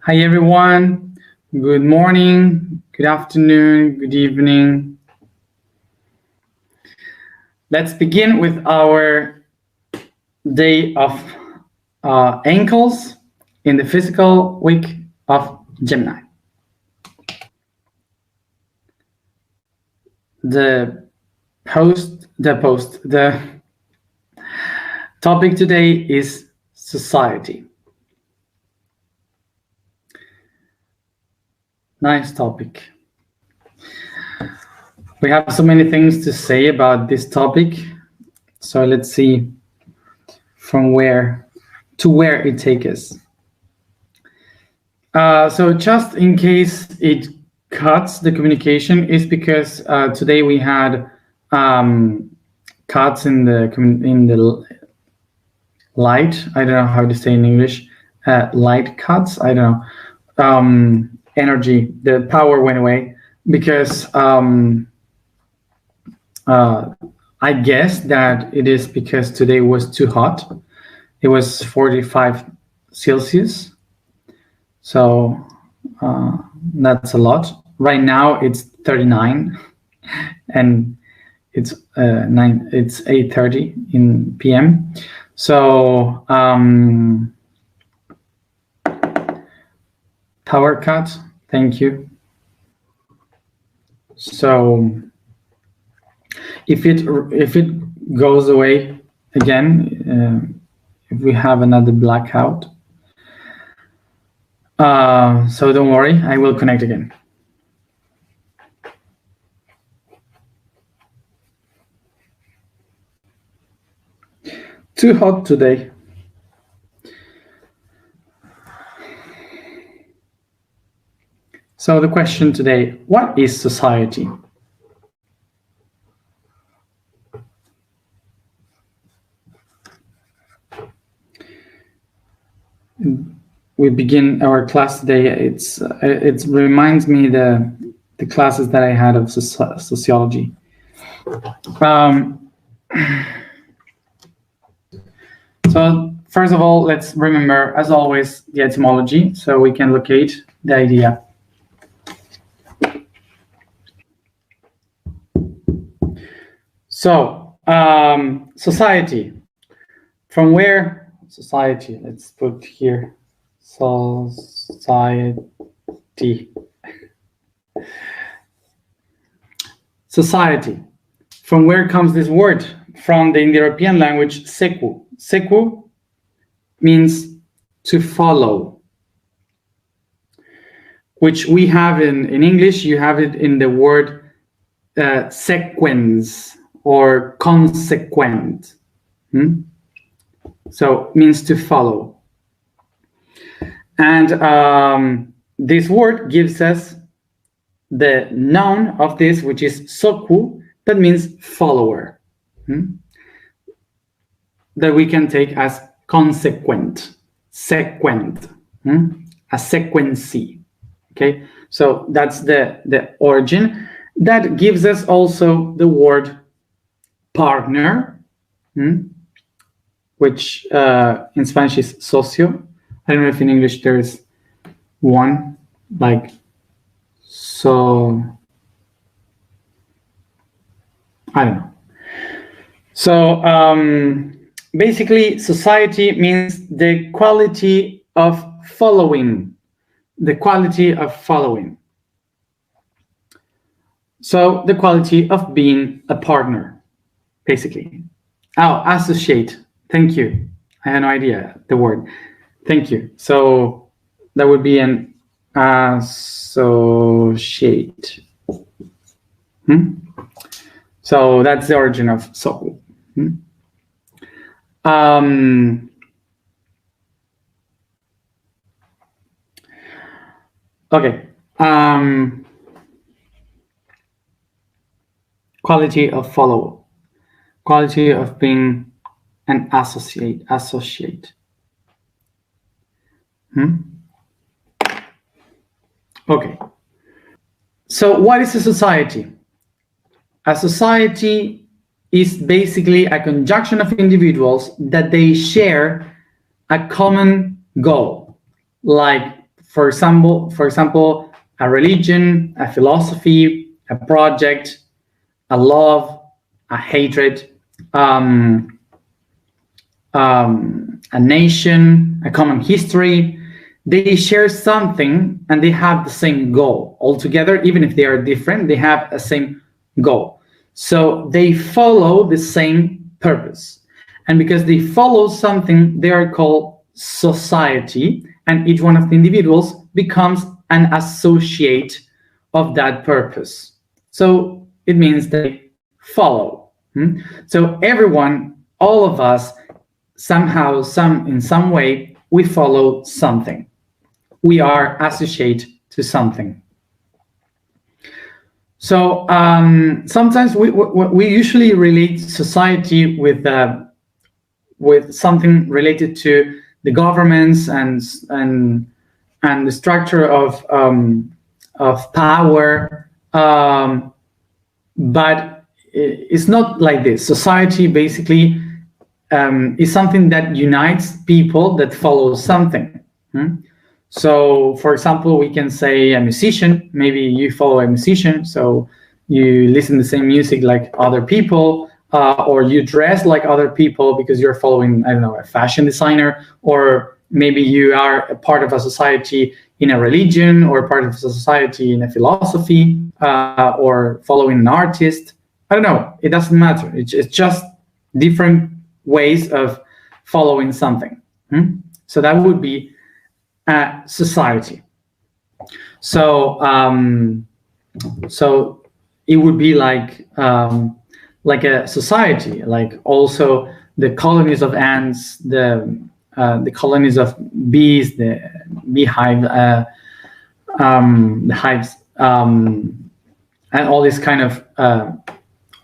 Hi everyone, good morning, good afternoon, good evening. Let's begin with our day of ankles in the physical week of Gemini. The topic today is society. Nice topic. We have so many things to say about this topic, so let's see from where it takes us. So just in case it cuts the communication, is because today we had cuts in the light. I don't know how to say in English. Light cuts. I don't know. Energy. The power went away because I guess that it is because today was too hot. It was 45 Celsius. So that's a lot. Right now it's 39 and it's 8:30 in PM. So power cut, thank you. So if it goes away again, if we have another blackout, so don't worry, I will connect again. Too hot today. So the question today, what is society? We begin our class today. It reminds me the classes that I had of sociology. So first of all, let's remember, as always, the etymology, so we can locate the idea. So society, from where? Society, let's put here, society. Society, from where comes this word? From the Indo-European language, seku. Seku means to follow, which we have in English, you have it in the word sequence or consequent. So means to follow. And this word gives us the noun of this, which is soku, that means follower, that we can take as consequent, sequent, a sequency. Okay, so that's the origin. That gives us also the word partner, which in Spanish is socio. I don't know if in English there is one, like so. I don't know. So basically, society means the quality of following. The quality of following. So the quality of being a partner, basically. Oh, associate. Thank you. I had no idea the word. Thank you. So that would be an associate. So that's the origin of soku. Okay. Quality of follow. Quality of being an associate. Okay. So what is a society? A society is basically a conjunction of individuals that they share a common goal. Like, for example, a religion, a philosophy, a project, a love, a hatred, a nation, a common history. They share something and they have the same goal altogether. Even if they are different, they have a same goal. So they follow the same purpose. And because they follow something, they are called society, and each one of the individuals becomes an associate of that purpose. So it means they follow. So everyone, all of us, somehow, in some way, we follow something. We are associated to something. So sometimes we usually relate society with something related to the governments and the structure of power, but it's not like this. Society basically is something that unites people that follow something. So, for example, we can say a musician. Maybe you follow a musician, so you listen to the same music like other people, or you dress like other people because you're following, I don't know, a fashion designer, or maybe you are a part of a society in a religion, or part of a society in a philosophy, or following an artist. I don't know. It doesn't matter. It's just different ways of following something. So that would be society. So so it would be like a society, like also the colonies of ants, the colonies of bees, the beehive, the hives, and all these kind of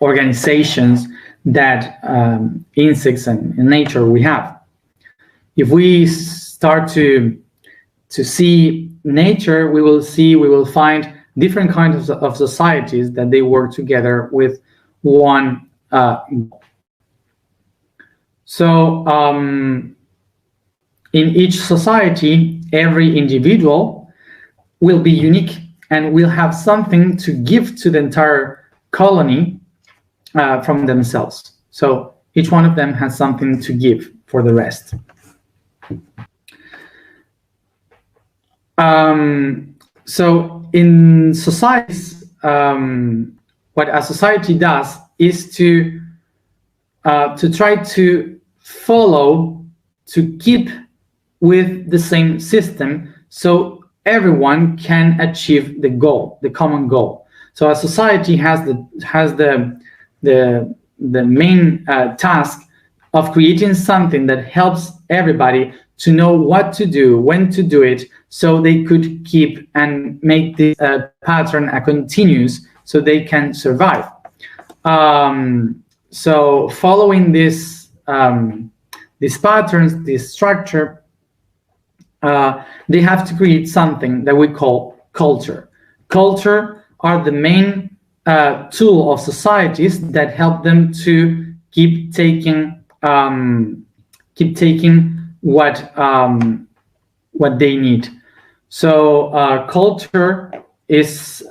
organizations that insects and in nature we have. If we start to see nature, we will find different kinds of societies that they work together with one goal. So in each society, every individual will be unique and will have something to give to the entire colony from themselves. So each one of them has something to give for the rest. So in societies, what a society does is to try to follow, to keep with the same system, so everyone can achieve the goal, the common goal. So a society has the main task of creating something that helps everybody to know what to do, when to do it, so they could keep and make this pattern a continuous, so they can survive. So following these patterns, this structure, they have to create something that we call culture. Culture are the main tool of societies that help them to keep taking what they need. So culture is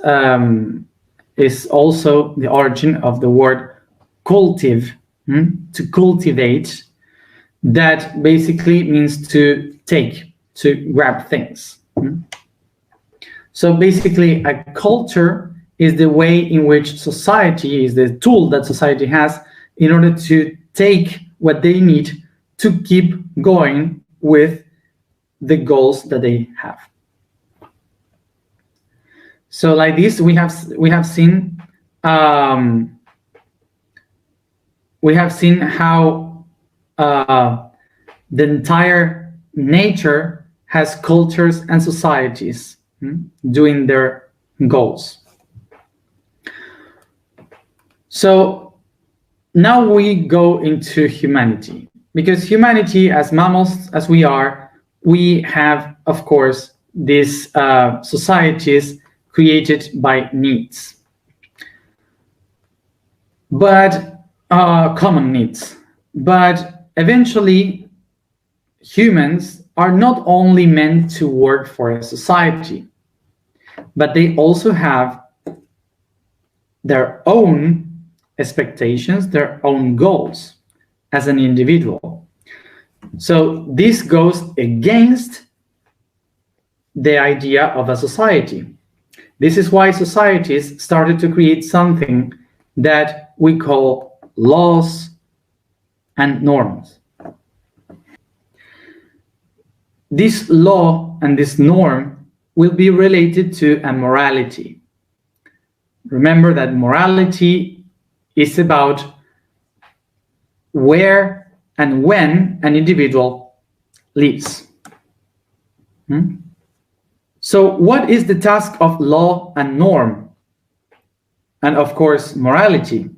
also the origin of the word cultive, to cultivate. That basically means to take, to grab things. So basically, a culture is the way in which society, is the tool that society has in order to take what they need to keep going with the goals that they have. So like this, we have seen how the entire nature has cultures and societies doing their goals. So now we go into humanity, because humanity, as mammals as we are, we have, of course, these societies created by needs, but common needs. But eventually, humans are not only meant to work for a society, but they also have their own expectations, their own goals as an individual. So this goes against the idea of a society. This is why societies started to create something that we call laws and norms. This law and this norm will be related to a morality. Remember that morality is about where and when an individual lives. So what is the task of law and norm? And of course, morality.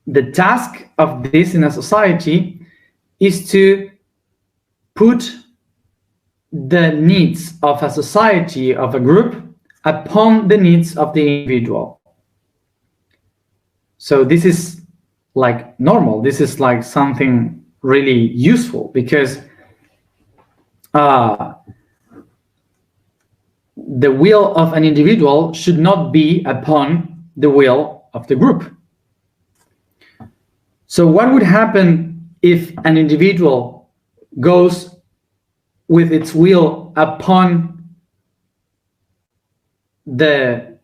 The task of this in a society is to put the needs of a society, of a group, upon the needs of the individual. So this is like normal. This is like something really useful, because the will of an individual should not be upon the will of the group. So what would happen if an individual goes with its will upon the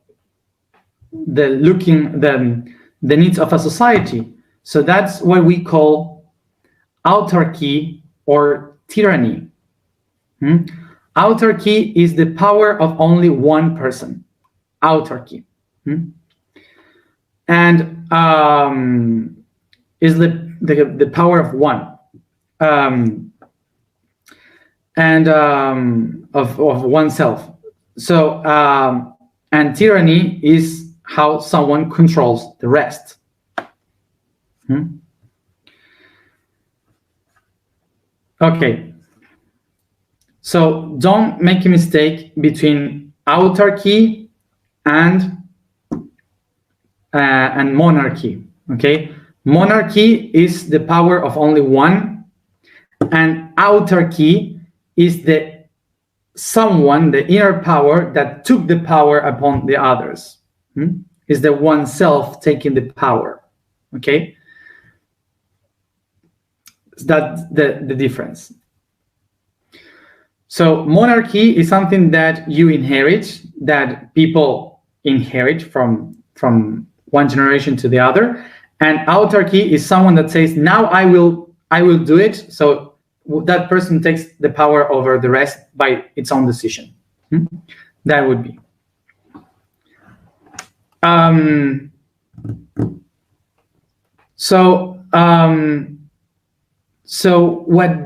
needs of a society? So that's what we call autarky or tyranny. Autarky is the power of only one person. Autarky. And is the power of one. And of oneself. So and tyranny is how someone controls the rest. Okay, so don't make a mistake between autarky and monarchy. Okay, monarchy is the power of only one, and autarky is the inner power that took the power upon the others. Is the oneself taking the power. Okay, that's the difference. So monarchy is something that you inherit, that people inherit from one generation to the other, and autarky is someone that says, now I will do it. So that person takes the power over the rest by its own decision. That would be. So what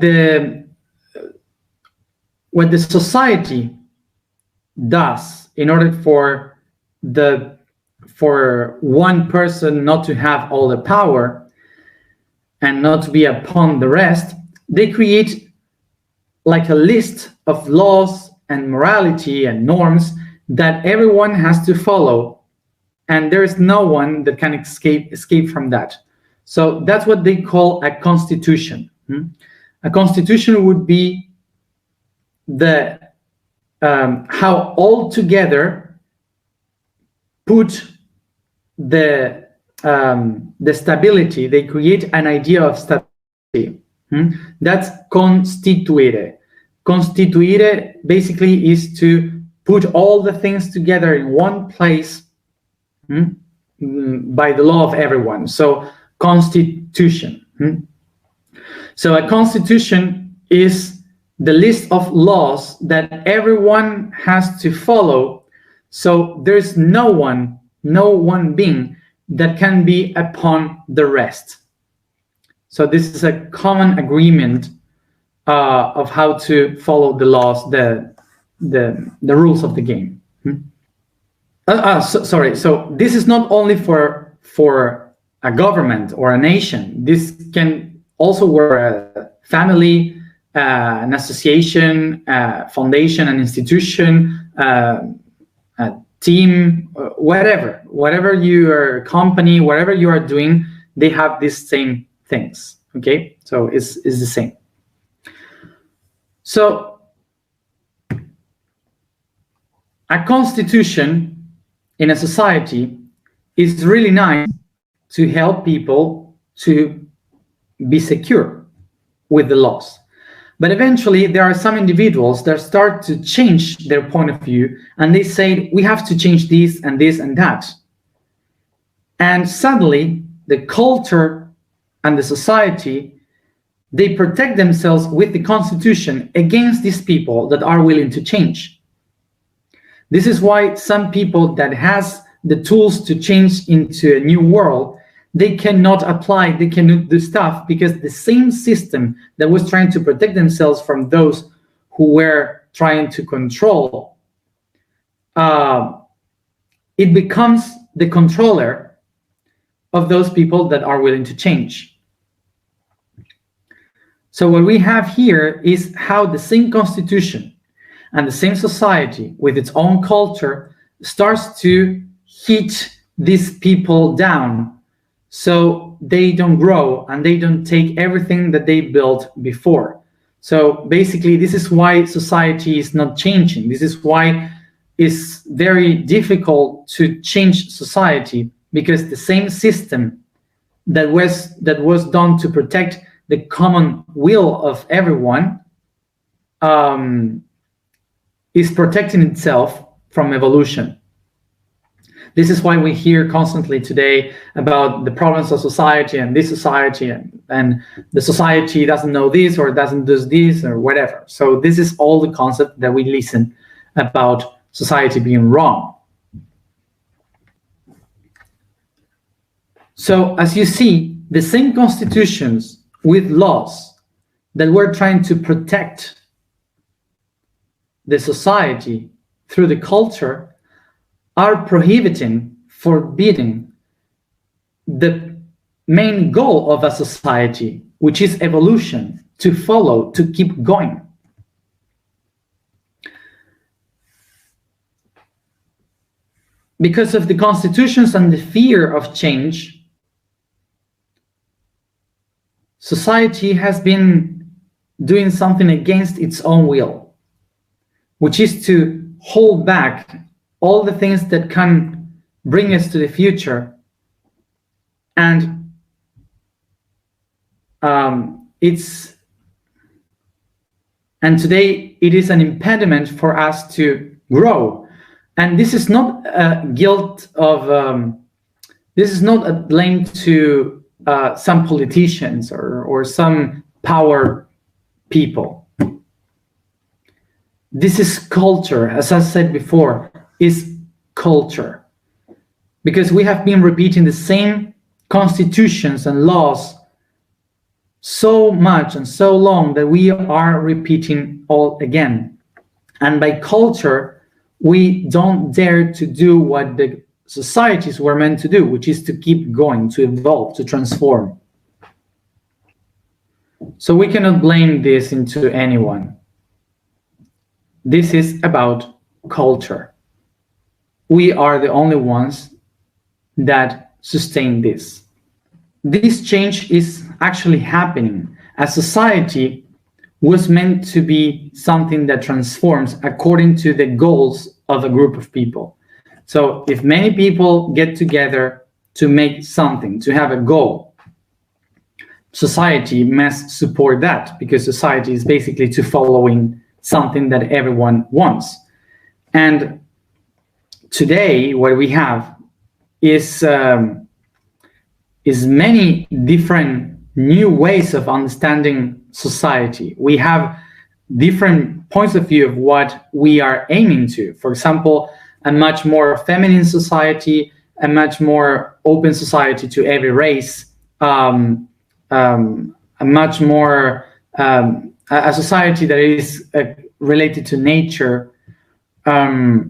the society does in order for one person not to have all the power and not to be upon the rest, they create like a list of laws and morality and norms that everyone has to follow, and there is no one that can escape from that. So that's what they call a constitution. A constitution would be the how all together put the stability. They create an idea of stability. That's constituire. Constituire basically is to put all the things together in one place by the law of everyone. So constitution. So a constitution is the list of laws that everyone has to follow. So there's no one being that can be upon the rest. So this is a common agreement of how to follow the laws, the rules of the game. Sorry. So this is not only for a government or a nation. This can also work a family, an association, a foundation, an institution, a team, whatever your company, whatever you are doing, they have these same things. Okay, so it's the same. So a constitution in a society is really nice to help people to be secure with the laws. But eventually there are some individuals that start to change their point of view, and they say, we have to change this and this and that. And suddenly the culture and the society, they protect themselves with the constitution against these people that are willing to change. This is why some people that has the tools to change into a new world, they cannot apply, they cannot do stuff, because the same system that was trying to protect themselves from those who were trying to control, it becomes the controller of those people that are willing to change. So what we have here is how the same constitution and the same society with its own culture starts to hit these people down, so they don't grow and they don't take everything that they built before. So basically, this is why society is not changing. This is why it's very difficult to change society, because the same system that was done to protect the common will of everyone is protecting itself from evolution. This is why we hear constantly today about the problems of society and this society, and the society doesn't know this or doesn't do this or whatever. So this is all the concept that we listen about society being wrong. So as you see, the same constitutions with laws that were trying to protect the society through the culture are prohibiting, forbidding the main goal of a society, which is evolution, to follow, to keep going. Because of the constitutions and the fear of change, society has been doing something against its own will, which is to hold back all the things that can bring us to the future. And today it is an impediment for us to grow. And this is not a guilt of, this is not a blame to some politicians or some power people. This is culture, as I said before, is culture. Because we have been repeating the same constitutions and laws so much and so long that we are repeating all again. And by culture, we don't dare to do what the societies were meant to do, which is to keep going, to evolve, to transform. So we cannot blame this into anyone. This is about culture. We are the only ones that sustain this. This change is actually happening. A society was meant to be something that transforms according to the goals of a group of people. So if many people get together to make something, to have a goal, society must support that, because society is basically to following something that everyone wants. And today what we have is many different new ways of understanding society. We have different points of view of what we are aiming to. For example, a much more feminine society, a much more open society to every race, a much more a society that is related to nature. A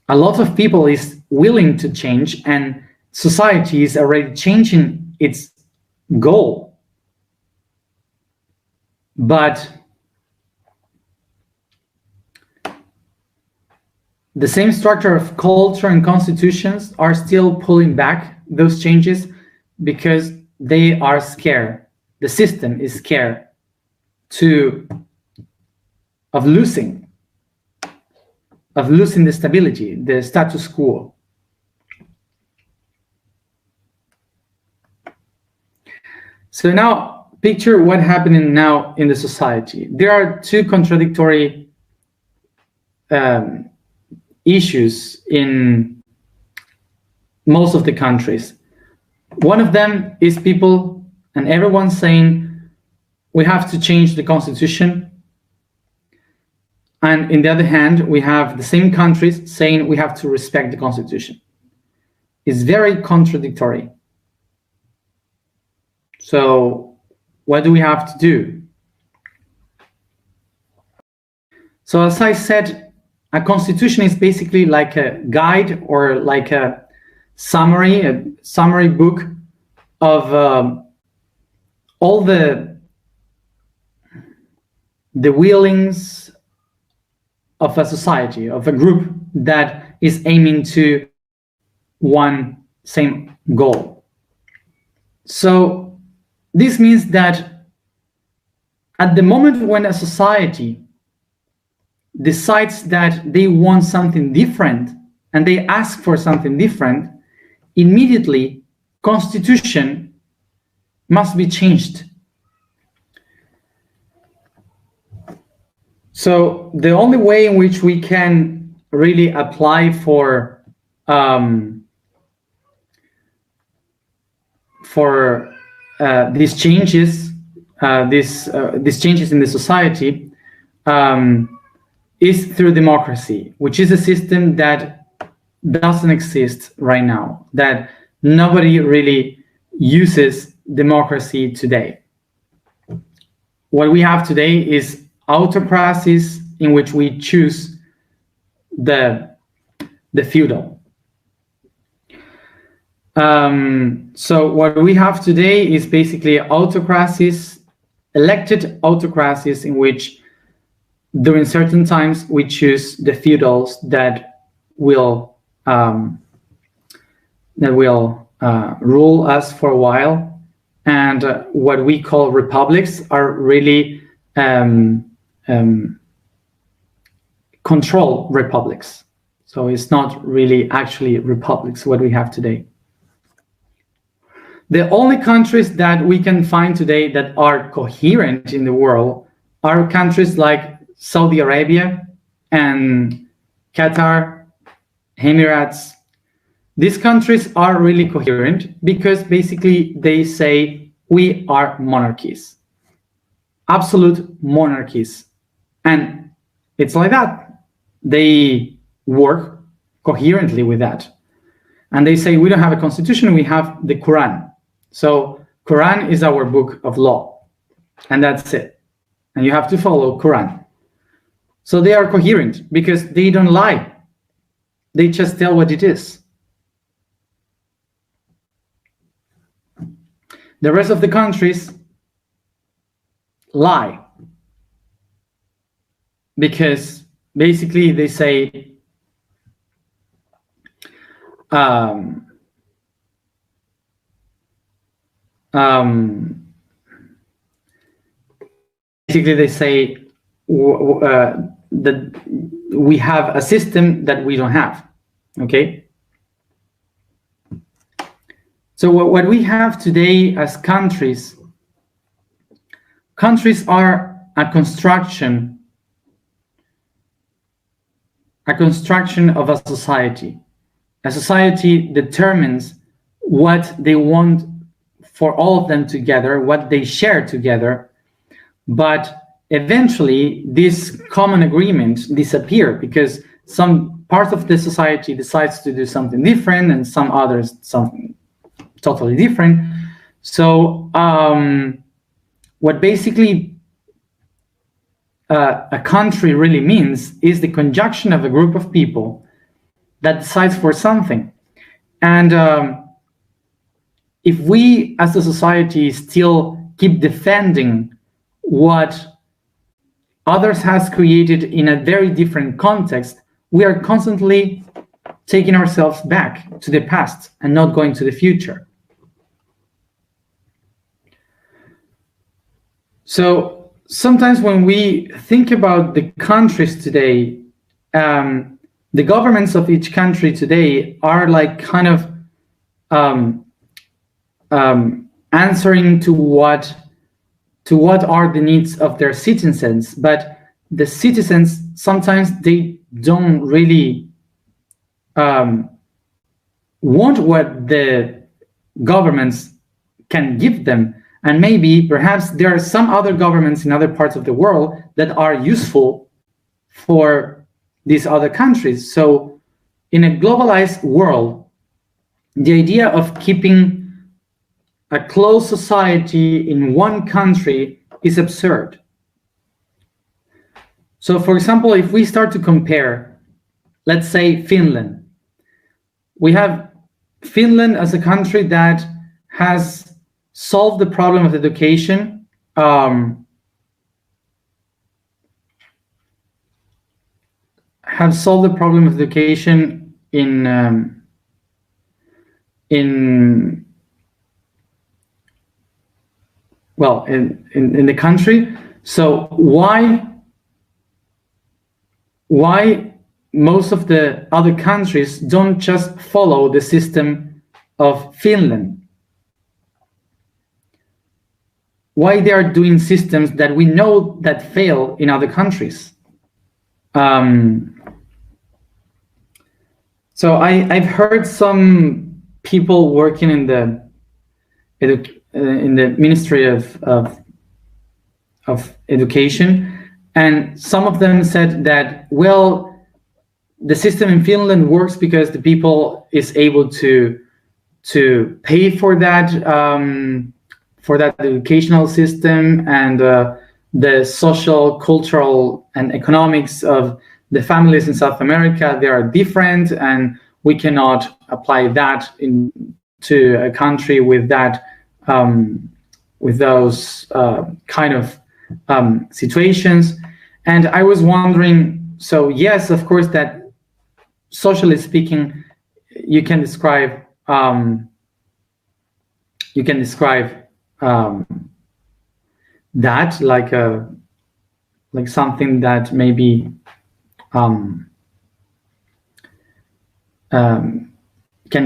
lot of people is willing to change, and society is already changing its goal. But the same structure of culture and constitutions are still pulling back those changes because they are scared. The system is scared to of losing the stability, the status quo. So now picture what happening now in the society. There are two contradictory issues in most of the countries. One of them is people and everyone saying we have to change the constitution. And in the other hand, we have the same countries saying we have to respect the constitution. It's very contradictory. So what do we have to do? So as I said, a constitution is basically like a guide or like a summary book of all the willings of a society, of a group that is aiming to one same goal. So this means that at the moment when a society decides that they want something different and they ask for something different, immediately constitution must be changed. So the only way in which we can really apply for these changes, these changes in the society, is through democracy, which is a system that doesn't exist right now, that nobody really uses democracy today. What we have today is autocracies in which we choose the feudal. So what we have today is basically autocracies, elected autocracies in which during certain times we choose the feudals that will rule us for a while, and what we call republics are really control republics. So it's not really actually republics what we have today. The only countries that we can find today that are coherent in the world are countries like Saudi Arabia and Qatar, Emirates. These countries are really coherent because basically they say we are monarchies, absolute monarchies. And it's like that. They work coherently with that. And they say we don't have a constitution, we have the Quran. So Quran is our book of law, and that's it. And you have to follow Quran. So they are coherent because they don't lie. They just tell what it is. The rest of the countries lie because basically they say basically they say that we have a system that we don't have. Okay. So what we have today as countries are a construction of a society. A society determines what they want for all of them together, what they share together, but eventually this common agreement disappears because some part of the society decides to do something different and some others something totally different. So what basically a country really means is the conjunction of a group of people that decides for something. And if we as a society still keep defending what others has created in a very different context, we are constantly taking ourselves back to the past and not going to the future. So sometimes when we think about the countries today, the governments of each country today are like kind of answering to what are the needs of their citizens, but the citizens sometimes they don't really want what the governments can give them. And maybe perhaps there are some other governments in other parts of the world that are useful for these other countries. So in a globalized world, the idea of keeping a closed society in one country is absurd. So for example, if we start to compare, let's say Finland, we have Finland as a country that has solved the problem of education have solved the problem of education in the country. So why most of the other countries don't just follow the system of Finland? Why they are doing systems that we know that fail in other countries? So I've heard some people working in the Ministry of Education, and some of them said that, well, the system in Finland works because the people is able to pay for that educational system, and the social, cultural, and economics of the families in South America, they are different, and we cannot apply that to a country with that with those kind of situations. And I was wondering, so yes, of course, that socially speaking, you can describe that like something that maybe can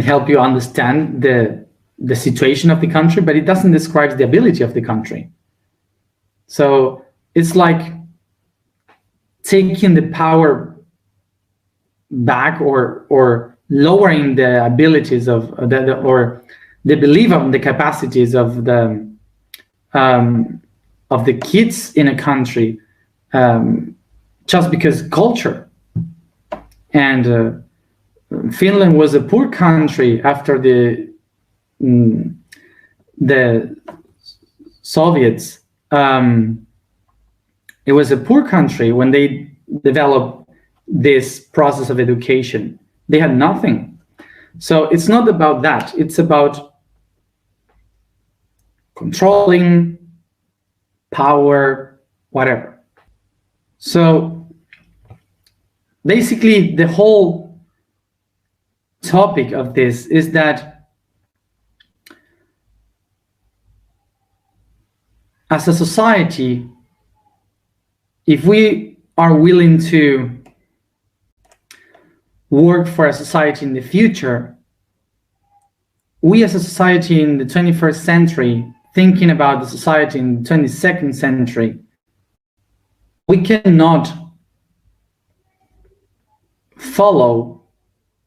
help you understand the situation of the country, but it doesn't describe the ability of the country. So it's like taking the power back, or lowering the abilities of or the belief of the capacities of the kids in a country, just because culture. And Finland was a poor country after the Soviets. It was a poor country when they developed this process of education. They had nothing. So it's not about that. It's about controlling power, whatever. So basically, the whole topic of this is that as a society, if we are willing to work for a society in the future, we as a society in the 21st century, thinking about the society in the 22nd century, we cannot follow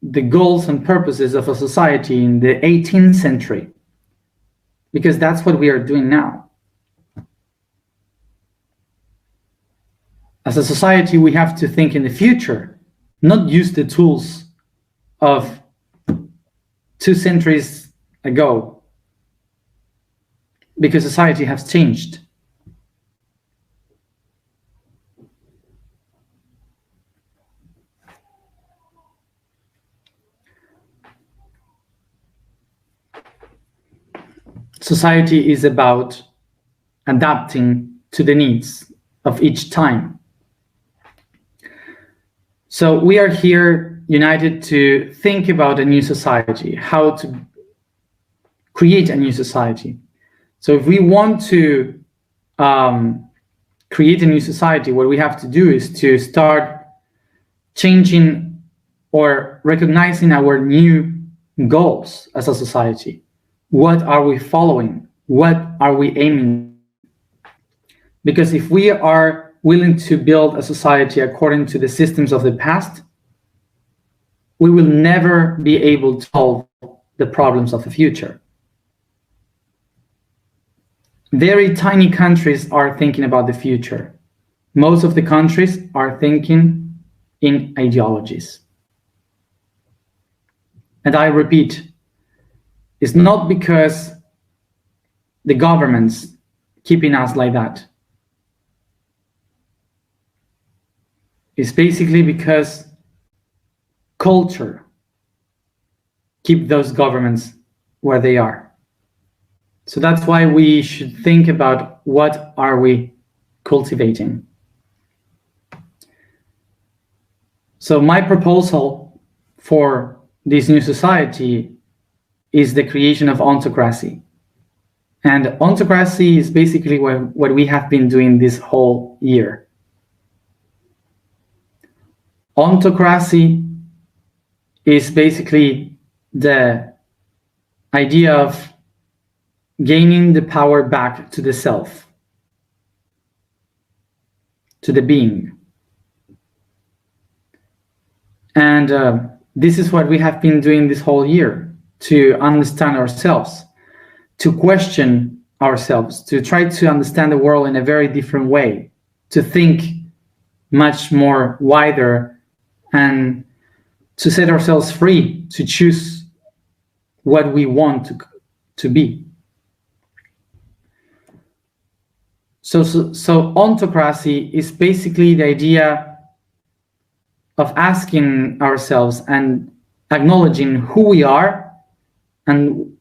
the goals and purposes of a society in the 18th century, because that's what we are doing now. As a society, we have to think in the future, not use the tools of 2 centuries ago, because society has changed. Society is about adapting to the needs of each time. So we are here united to think about a new society, how to create a new society. So if we want to create a new society, what we have to do is to start changing or recognizing our new goals as a society. What are we following? What are we aiming? Because if we are willing to build a society according to the systems of the past, we will never be able to solve the problems of the future. Very tiny countries are thinking about the future. Most of the countries are thinking in ideologies. And I repeat, it's not because the government's keeping us like that. It's basically because culture keep those governments where they are. So that's why we should think about what are we cultivating. So my proposal for this new society is the creation of ontocracy. And ontocracy is basically what we have been doing this whole year. Ontocracy is basically the idea of gaining the power back to the self, to the being. And this is what we have been doing this whole year, to understand ourselves, to question ourselves, to try to understand the world in a very different way, to think much more wider, and to set ourselves free to choose what we want to be. So ontocracy is basically the idea of asking ourselves and acknowledging who we are and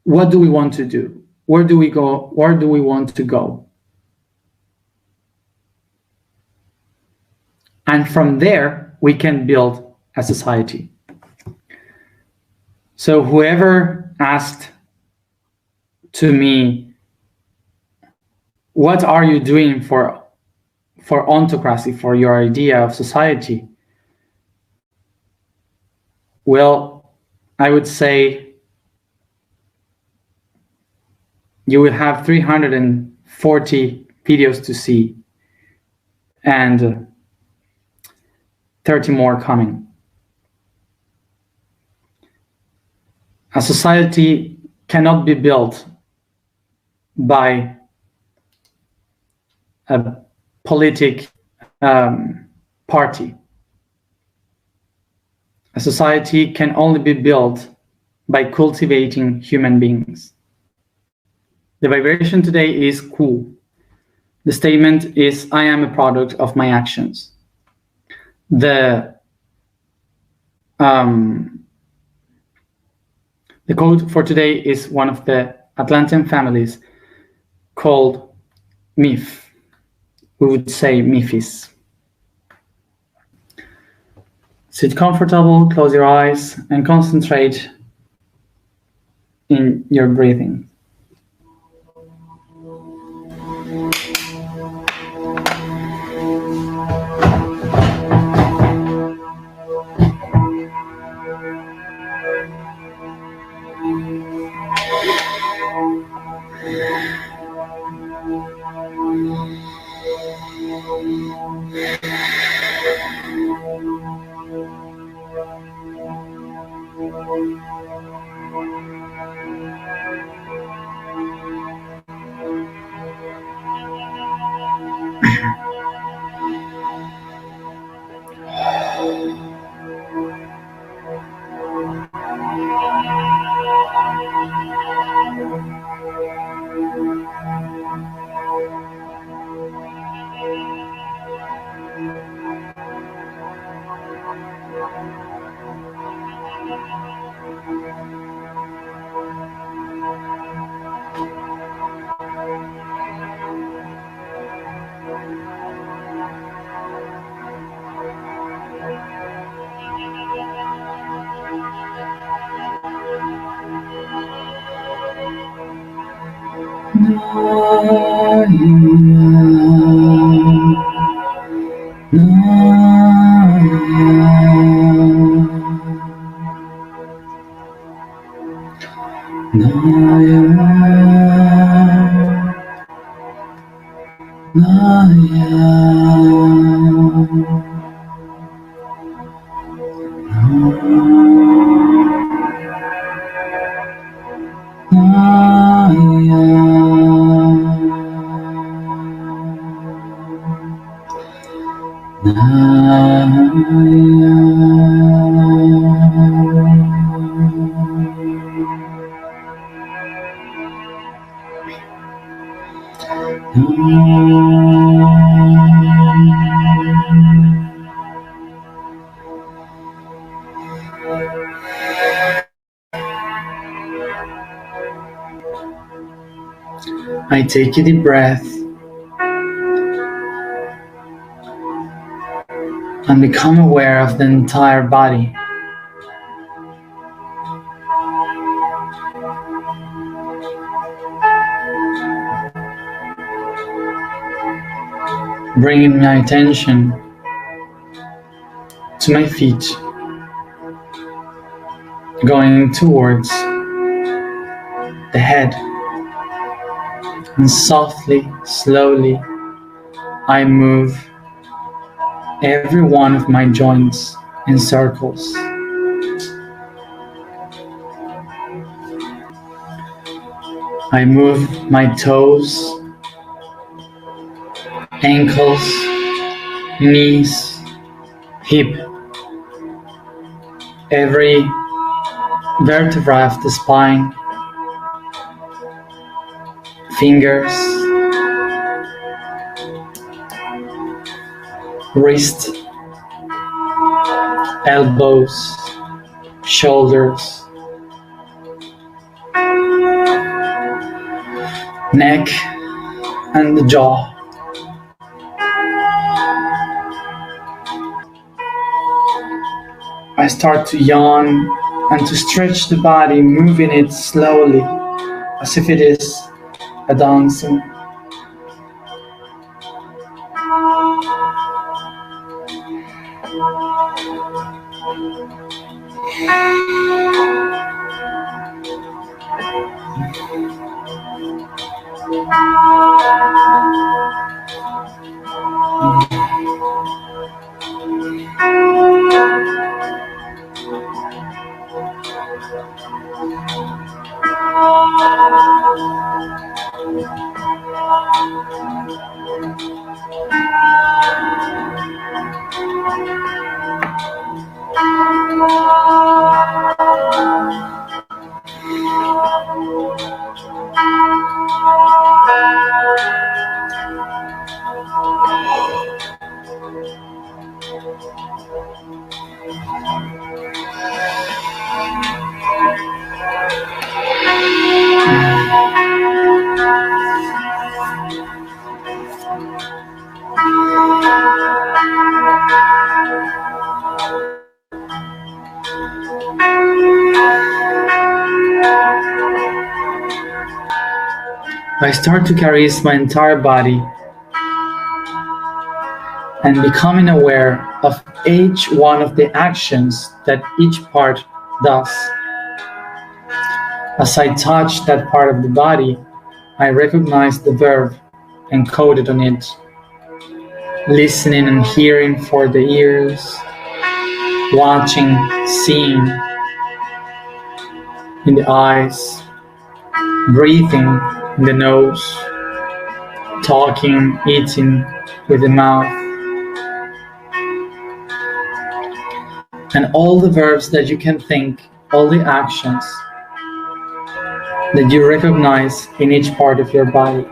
what do we want to do? Where do we go? Where do we want to go? And from there, we can build a society. So whoever asked to me, what are you doing for ontocracy, for your idea of society? Well, I would say you will have 340 videos to see and 30 more coming. A society cannot be built by a politic party. A society can only be built by cultivating human beings. The vibration today is cool. The statement is, I am a product of my actions. The code for today is one of the Atlantean families called Myth. We would say Mythis. Sit comfortable, close your eyes, and concentrate in your breathing. I take a deep breath and become aware of the entire body. Bringing my attention to my feet, going towards the head, and softly, slowly, I move every one of my joints in circles. I move my toes, ankles, knees, hip, every vertebra of the spine, fingers, wrist, elbows, shoulders, neck, and the jaw. I start to yawn and to stretch the body, moving it slowly, as if it is a dancing. I start to caress my entire body and becoming aware of each one of the actions that each part does. As I touch that part of the body, I recognize the verb encoded on it, listening and hearing for the ears, watching, seeing in the eyes, breathing in the nose, talking, eating with the mouth, and all the verbs that you can think, all the actions that you recognize in each part of your body.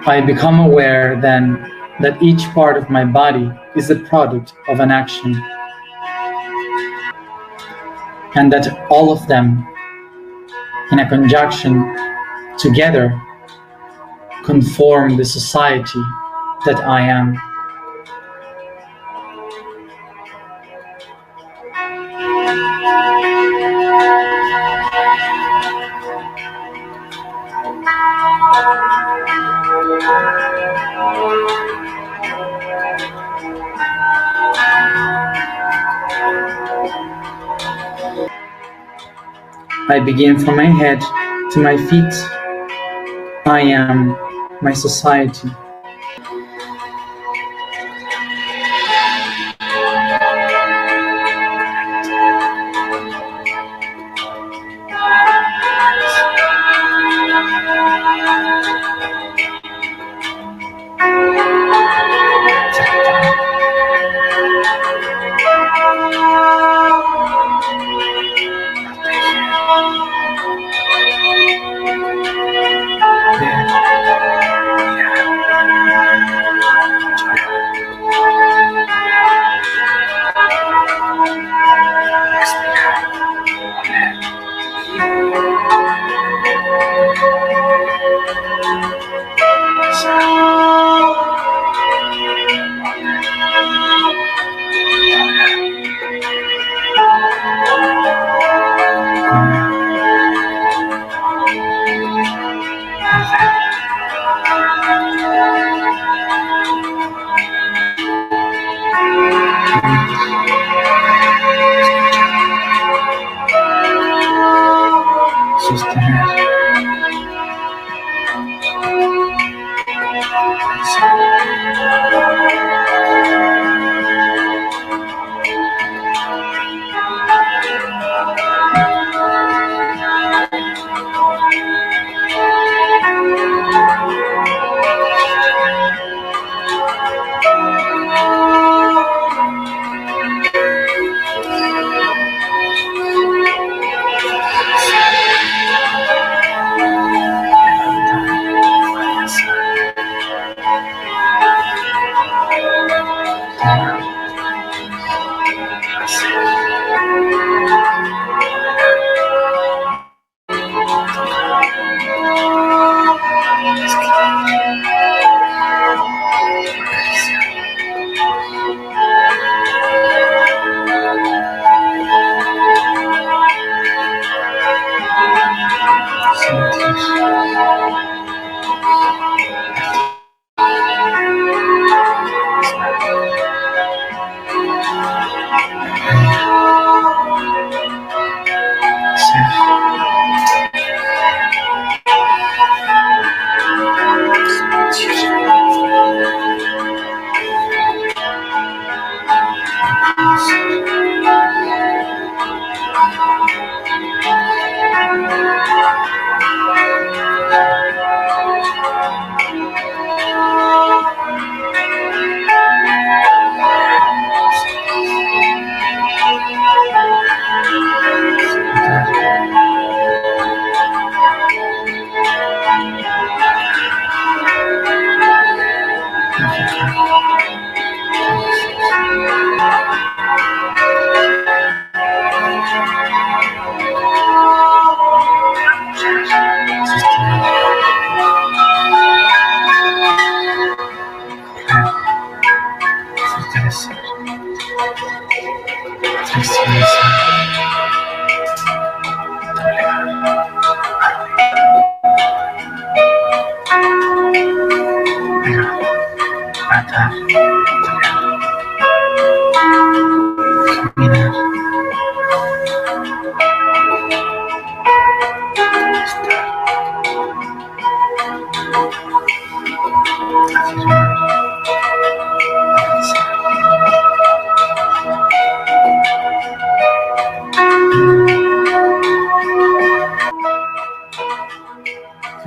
I become aware then that each part of my body is a product of an action, and that all of them, in a conjunction together, conform the society that I am. I begin from my head to my feet. I am my society.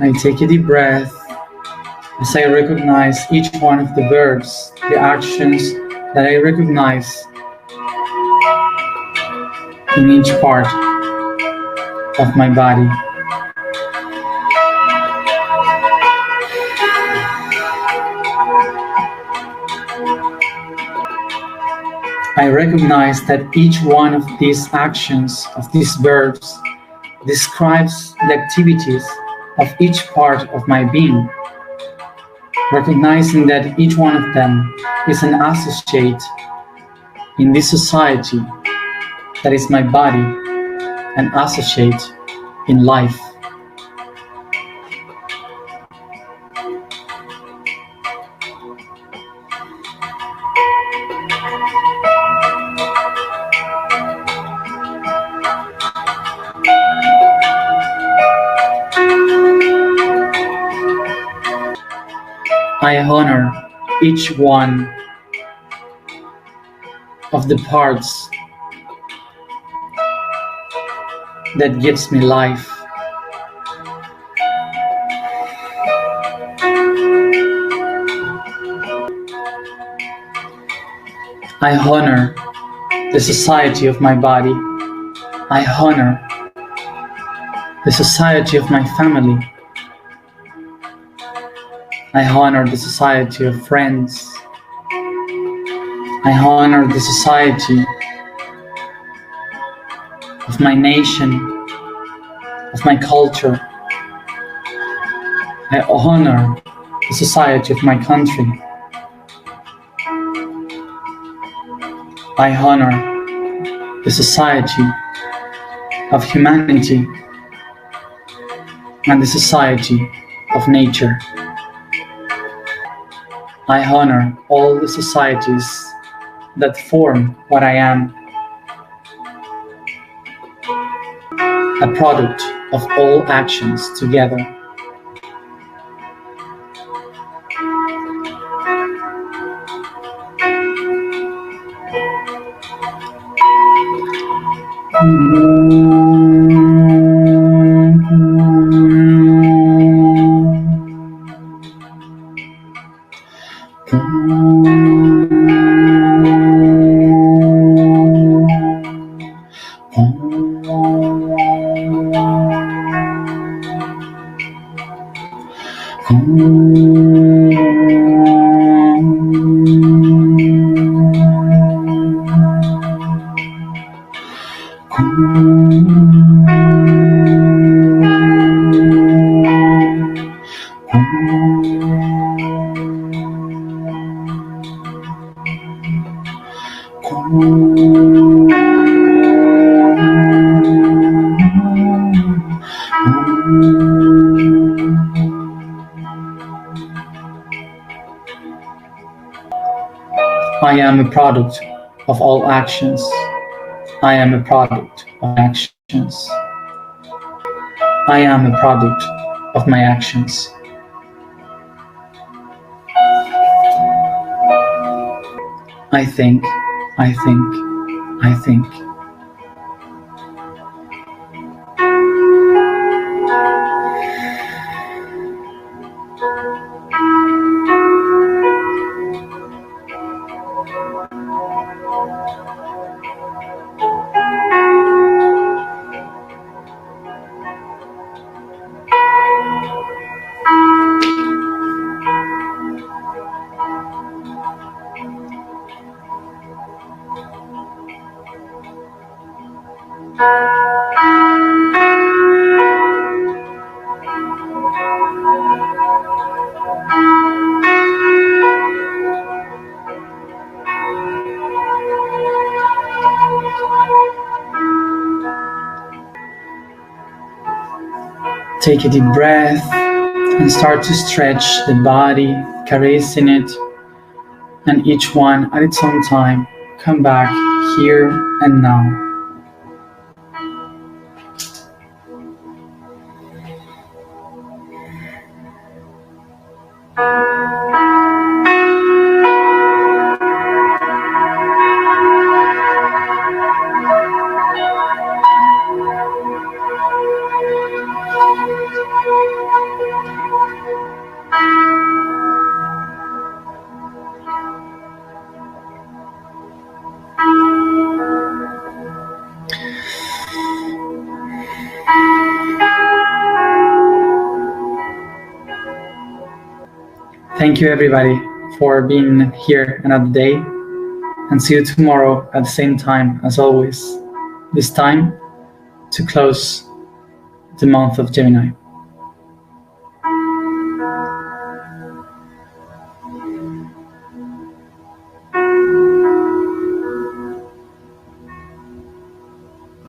I take a deep breath as I recognize each one of the verbs, the actions that I recognize in each part of my body. I recognize that each one of these actions, of these verbs, describes the activities of each part of my being, recognizing that each one of them is an associate in this society that is my body, an associate in life. I honor each one of the parts that gives me life. I honor the society of my body. I honor the society of my family. I honor the society of friends. I honor the society of my nation, of my culture. I honor the society of my country. I honor the society of humanity and the society of nature. I honor all the societies that form what I am, a product of all actions together. I am a product of all actions. I am a product of actions. I am a product of my actions. I think, I think, I think. Take a deep breath and start to stretch the body, caressing it, and each one at its own time. Come back here and now. Thank you everybody for being here another day, and see you tomorrow at the same time as always, this time to close the month of Gemini.